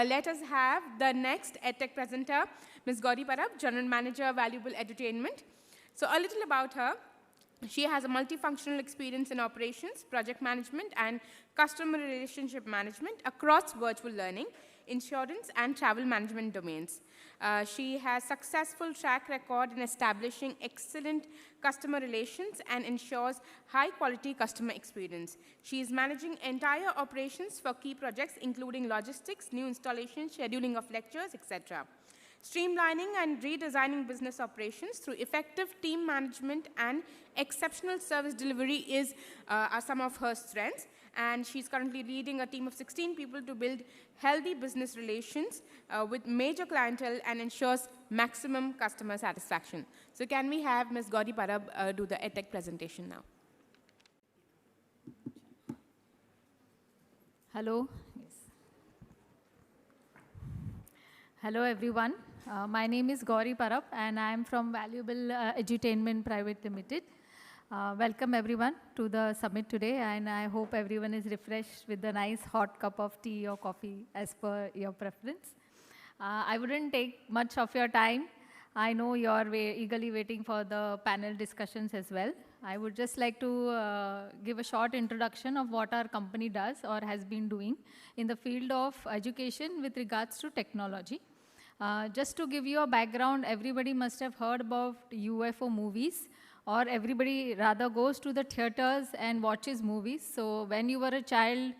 Let us have the next EdTech presenter, Ms. 𝗟𝗶𝗸𝗲, General Manager, Valuable Edutainment. So a little about her. She has a multifunctional experience in operations, project management, and customer relationship management across virtual learning, insurance, and travel management domains. She has successful track record in establishing excellent customer relations and ensures high-quality customer experience. She is managing entire operations for key projects, including logistics, new installations, scheduling of lectures, etc. Streamlining and redesigning business operations through effective team management and exceptional service delivery are some of her strengths. And she's currently leading a team of 16 people to build healthy business relations with major clientele and ensures maximum customer satisfaction. So can we have Ms. 𝗟𝗶𝗸𝗲 do the EdTech presentation now? Hello. Yes. Hello, everyone. My name is 𝗟𝗶𝗸𝗲, and I am from Valuable Edutainment Private Limited. Welcome, everyone, to the summit today, and I hope everyone is refreshed with a nice hot cup of tea or coffee as per your preference. I wouldn't take much of your time. I know you're eagerly waiting for the panel discussions as well. I would just like to give a short introduction of what our company does or has been doing in the field of education with regards to technology. Just to give you a background, everybody must have heard about UFO movies, or everybody rather goes to the theaters and watches movies. So when you were a child,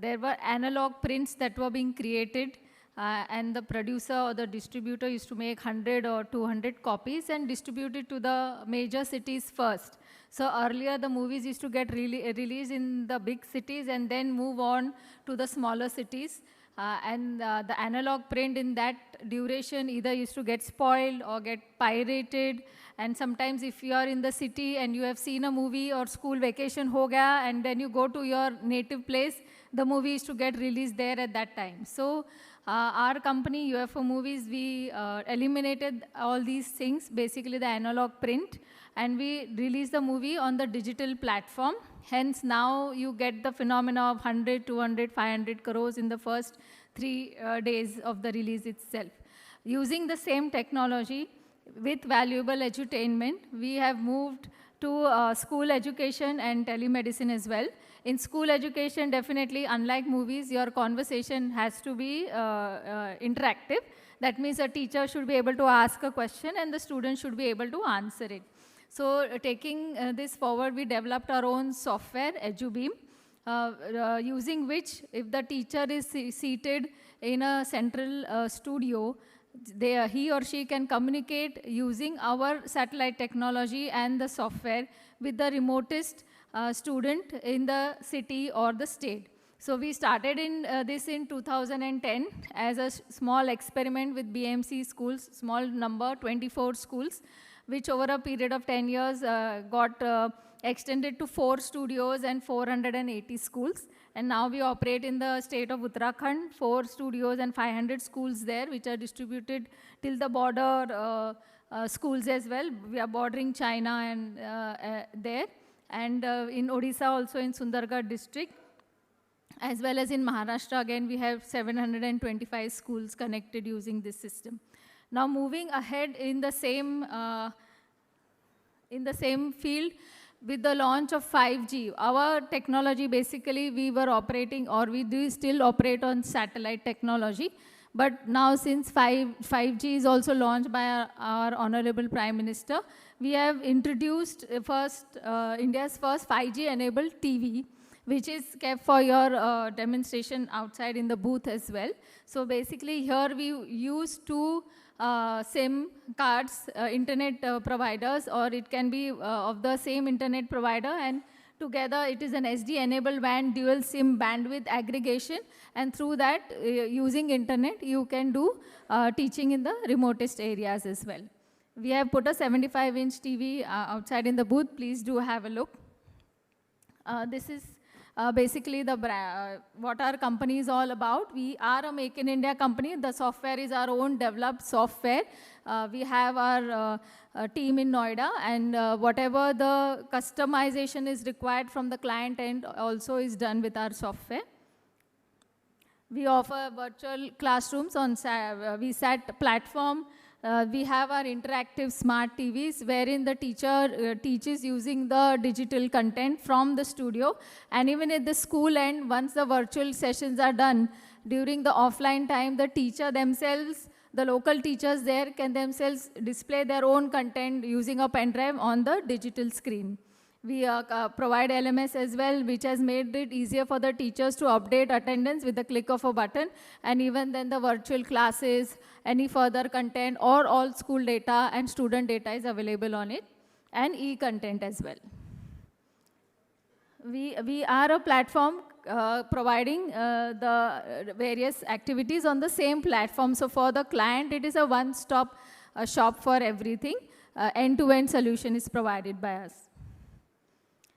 there were analog prints that were being created, and the producer or the distributor used to make 100 or 200 copies and distribute it to the major cities first. So earlier, the movies used to get released in the big cities and then move on to the smaller cities. The analog print in that duration either used to get spoiled or get pirated. And sometimes if you are in the city and you have seen a movie or school vacation ho gaya, and then you go to your native place, the movie used to get released there at that time. So our company, UFO Movies, we eliminated all these things, basically the analog print, and we released the movie on the digital platform. Hence, now you get the phenomena of 100, 200, 500 crores in the first 3 days of the release itself. Using the same technology with Valuable Edutainment, we have moved to school education and telemedicine as well. In school education, definitely, unlike movies, your conversation has to be interactive. That means a teacher should be able to ask a question and the student should be able to answer it. So taking this forward, we developed our own software, EduBeam, using which if the teacher is seated in a central studio, he or she can communicate using our satellite technology and the software with the remotest student in the city or the state. So we started this in 2010 as a small experiment with BMC schools, small number, 24 schools, which over a period of 10 years got extended to 4 studios and 480 schools. And now we operate in the state of Uttarakhand, 4 studios and 500 schools there, which are distributed till the border schools as well. We are bordering China and there. And in Odisha, also in Sundargarh district, as well as in Maharashtra, again, we have 725 schools connected using this system. Now moving ahead in the same field, with the launch of 5G, our technology, basically, we were operating, or we do still operate on satellite technology. But now, since 5G is also launched by our Honorable Prime Minister, we have introduced India's first 5G-enabled TV, which is kept for your demonstration outside in the booth as well. So basically, here we use 2 SIM cards, internet providers, or it can be of the same internet provider, and together it is an SD-enabled WAN dual SIM bandwidth aggregation, and through that, using internet, you can do teaching in the remotest areas as well. We have put a 75-inch TV outside in the booth. Please do have a look. This is basically what our company is all about. We are a Make in India company. The software is our own developed software. We have our team in Noida, and whatever the customization is required from the client end also is done with our software. We offer virtual classrooms on VSAT platform. We have our interactive smart TVs wherein the teacher teaches using the digital content from the studio. And even at the school end, once the virtual sessions are done, during the offline time, the teacher themselves, the local teachers there can themselves display their own content using a pen drive on the digital screen. We provide LMS as well, which has made it easier for the teachers to update attendance with the click of a button, and even then the virtual classes, any further content, or all school data and student data is available on it, and e-content as well. We are a platform providing the various activities on the same platform. So for the client, it is a one-stop shop for everything. End-to-end solution is provided by us.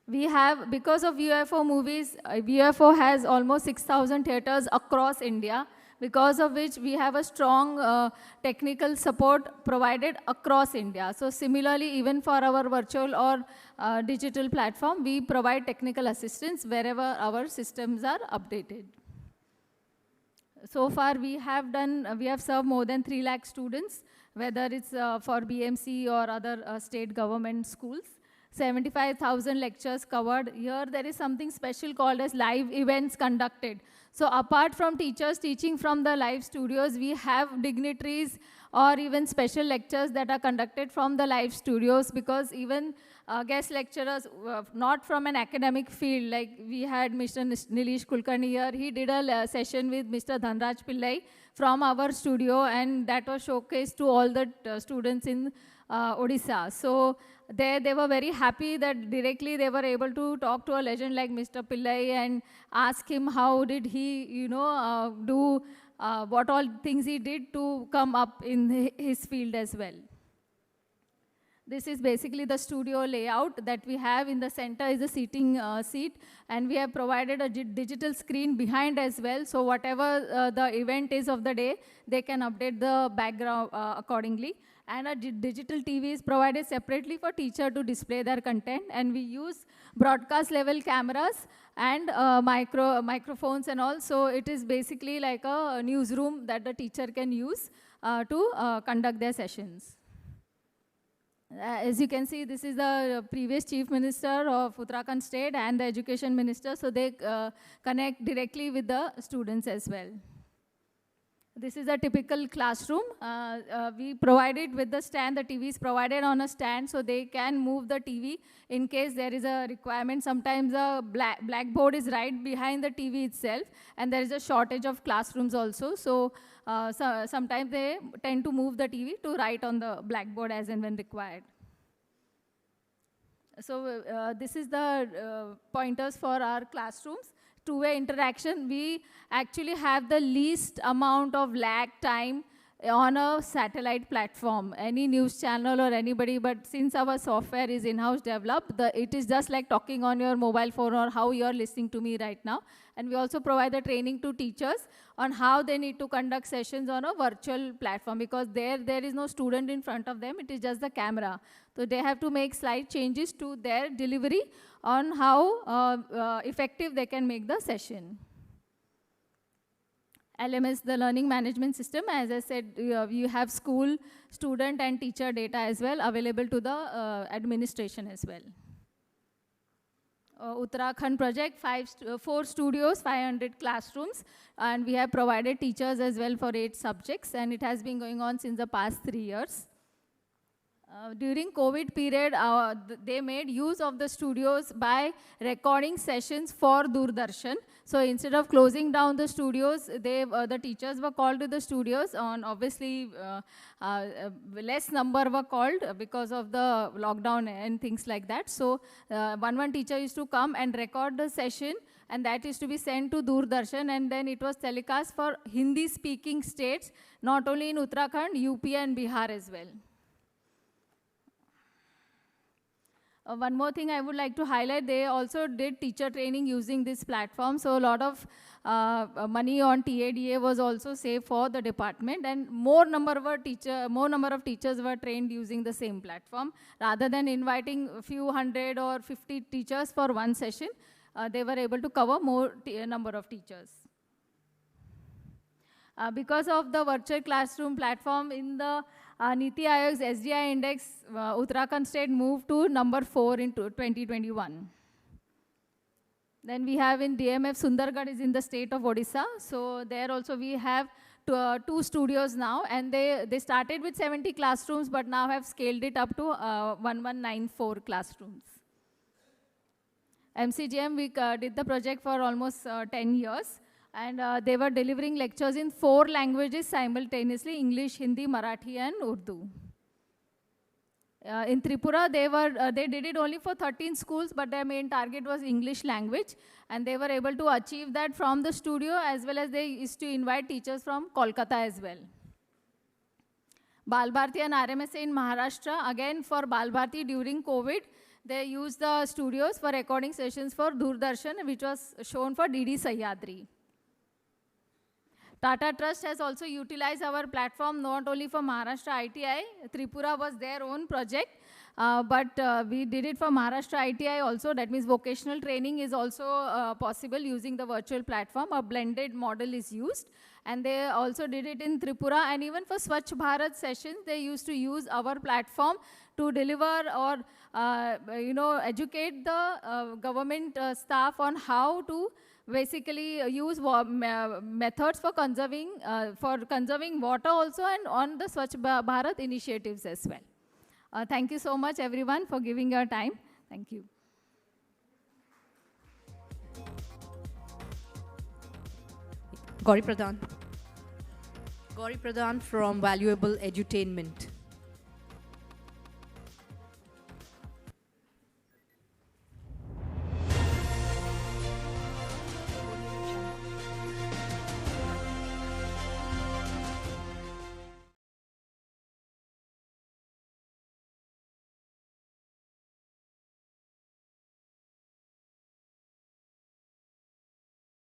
We have, because of UFO movies, UFO has almost 6,000 theaters across India, because of which we have a strong technical support provided across India. So similarly, even for our virtual or digital platform, we provide technical assistance wherever our systems are updated. So far, we have served more than 3 lakh students, whether it's for BMC or other state government schools. 75,000 lectures covered. Here there is something special called as live events conducted. So apart from teachers teaching from the live studios, we have dignitaries or even special lectures that are conducted from the live studios, because even guest lecturers, not from an academic field, like we had Mr. 𝗙liche Kulkarni here, he did a session with Mr. 𝗟𝗶𝗸𝗲 from our studio, and that was showcased to all the students in Odisha. So they were very happy that directly they were able to talk to a legend like Mr. Pillai and ask him how did he, do what all things he did to come up in his field as well. This is basically the studio layout that we have. In the center is a seating seat, and we have provided a digital screen behind as well. So whatever the event is of the day, they can update the background accordingly. And a digital TV is provided separately for teacher to display their content. And we use broadcast level cameras and microphones and all. So it is basically like a newsroom that the teacher can use to conduct their sessions. As you can see, this is the previous Chief Minister of Uttarakhand State and the Education Minister. So they connect directly with the students as well. This is a typical classroom. We provide it with the stand. The TV is provided on a stand, so they can move the TV in case there is a requirement. Sometimes a blackboard is right behind the TV itself, and there is a shortage of classrooms also. So sometimes they tend to move the TV to write on the blackboard as and when required. So this is the pointers for our classrooms. Two-way interaction, we actually have the least amount of lag time on a satellite platform, any news channel or anybody, but since our software is in-house developed, it is just like talking on your mobile phone or how you're listening to me right now. And we also provide the training to teachers on how they need to conduct sessions on a virtual platform, because there is no student in front of them, it is just the camera. So they have to make slight changes to their delivery on how effective they can make the session. LMS, the learning management system, as I said, you have school, student and teacher data as well available to the administration as well. Uttarakhand project, 4 studios, 500 classrooms, and we have provided teachers as well for 8 subjects, and it has been going on since the past 3 years. During COVID period, they made use of the studios by recording sessions for Doordarshan. So instead of closing down the studios, the teachers were called to the studios on, obviously, less number were called because of the lockdown and things like that. So one teacher used to come and record the session, and that is to be sent to Doordarshan, and then it was telecast for Hindi-speaking states, not only in Uttarakhand, UP and Bihar as well. One more thing I would like to highlight, they also did teacher training using this platform. So a lot of money on TADA was also saved for the department, and more number of teachers were trained using the same platform. Rather than inviting a few 100 or 50 teachers for one session, they were able to cover more number of teachers. Because of the virtual classroom platform in the Niti Aayog's SDI index, Uttarakhand state moved to number 4 in 2021. Then we have in DMF, Sundargarh is in the state of Odisha. So there also we have two studios now, and they started with 70 classrooms, but now have scaled it up to 1194 classrooms. MCGM, we did the project for almost 10 years, and they were delivering lectures in 4 languages simultaneously: English, Hindi, Marathi, and Urdu. In Tripura, they did it only for 13 schools, but their main target was English language, and they were able to achieve that from the studio, as well as they used to invite teachers from Kolkata as well. Bal Bharati and RMSA in Maharashtra, again for Bal Bharati during COVID, they used the studios for recording sessions for Doordarshan, which was shown for DD Sahyadri. Tata Trust has also utilized our platform not only for Maharashtra ITI. Tripura was their own project, but we did it for Maharashtra ITI also. That means vocational training is also possible using the virtual platform. A blended model is used. And they also did it in Tripura. And even for 𝗟̱ Bharat sessions, they used to use our platform to deliver or educate the government staff on how to basically use methods for conserving water also, and on the 𝗟̱ Bharat initiatives as well. Thank you so much, everyone, for giving your time. Thank you. 𝗟𝗶𝗸𝗲 from Valuable Edutainment.